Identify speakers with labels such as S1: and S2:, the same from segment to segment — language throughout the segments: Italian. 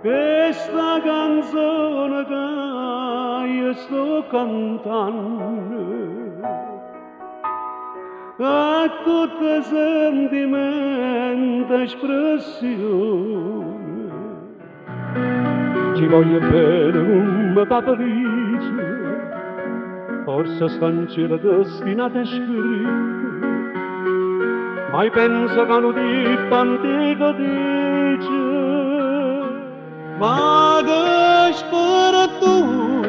S1: questa canzone che io sto cantando a tutte sentimenti espressione. Chi voglio bene non mi fa felice, forse sta in cielo destinata a scrivere, ma penso che non ti antica dice, ma che spera tu,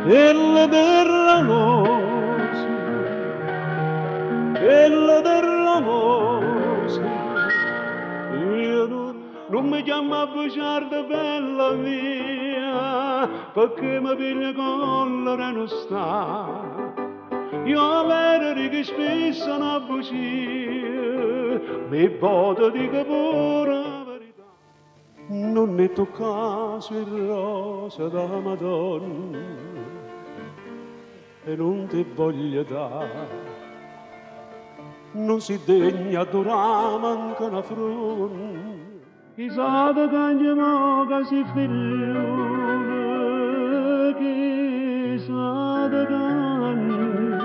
S1: quella della noce, quella della noce, io non mi chiamo a bugiarda bella mia, perché mi piglia con la non sta. Io vero che spesso una bugia, mi voto di che pura verità. Non è tuo caso il rosa da Madonna, e non ti voglio dare. Non si degna durare manca una fronte. Chissà da cangiamo che si figlione, chissà da cangiamo,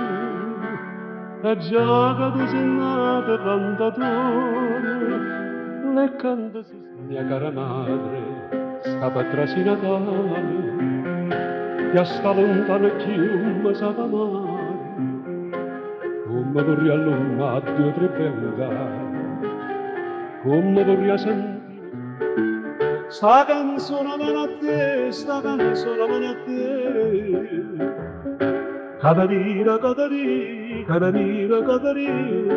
S1: e già che tu sei nata cantatore, le canta si mia cara madre, sta patrasi Natale, che sta lontano e chiunque sa amare, come vorrei allungare 2 o 3 bengale, come vorrei sentire. Sta canzone viene a te, sta canzone viene a te. Catarina, Catarina, Catarina, Catarina.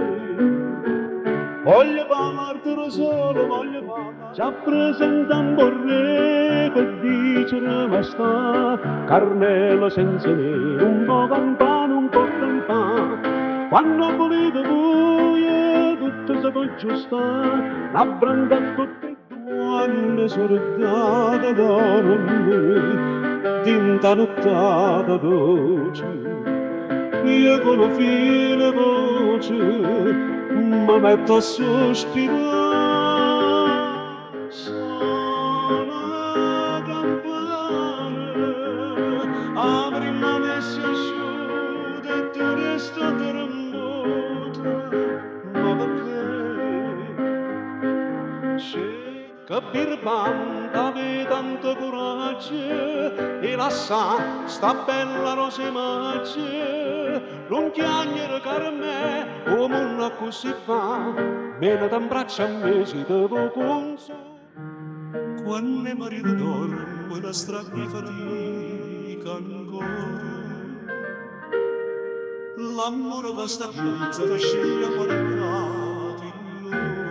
S1: Voglio parlartelo solo, voglio parlartelo. Ci presenta un borre che dice ma sta. Carmelo senza me, un po' campano, un po' campano. Quando ho volito voi, tutto si può giustare. La branda con te. Quando sono data donne, tinta nottata dolce, io con la fine voce mi metto a sospirare. Suona la campana, apri la messa asciutta e tu resta tremota, ma perché? Che birbanta ave tanto coraggio e la sa sta bella rosa macchia non chiagnere caro me o mondo così fa meno t'abbraccia a me si devo conso quando marito dorme la strada fatica ancora l'amore va sta punta da sceglie marinato in loro.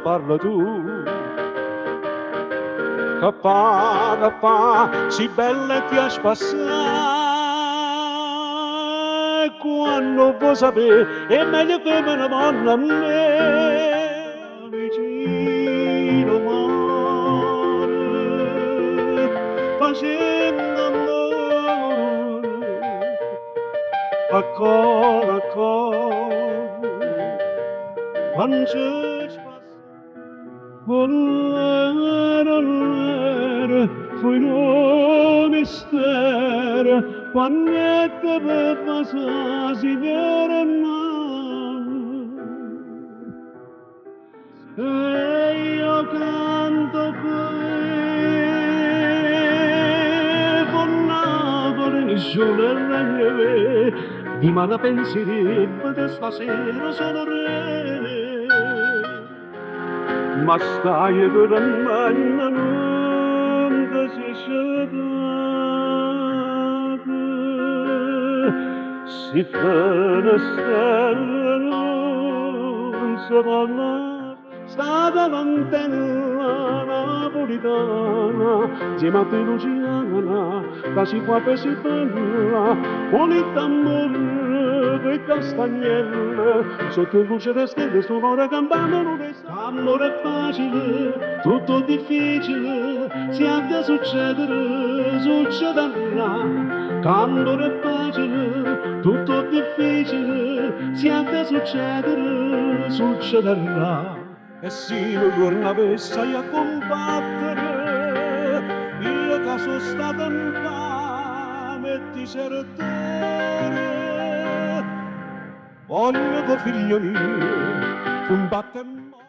S1: Parla tu che fa si bella e ti ha spassato quando vuoi sapere è meglio che me ne vanno a me vicino mare facendo amore ancora quando volare fu un mistero quando te per passare si vede e io canto qui con Napoli nessuno è di mala pensieri di stasera sono re ma stai per la manna non si sciadata si fa una stella non si parla sta l'antella napolitana si mette Luciana da si qua per si bella con il tamburo quei castagnelle, sotto il luce delle stelle suonano campane le amore è facile, tutto difficile, si ha da succedere, succederà. Amore è facile, tutto difficile, si ha da succedere, succederà. E se lo giorno avesse a combattere, io che sono stato in fame e disertore, voglio tuo figlio mio, combattere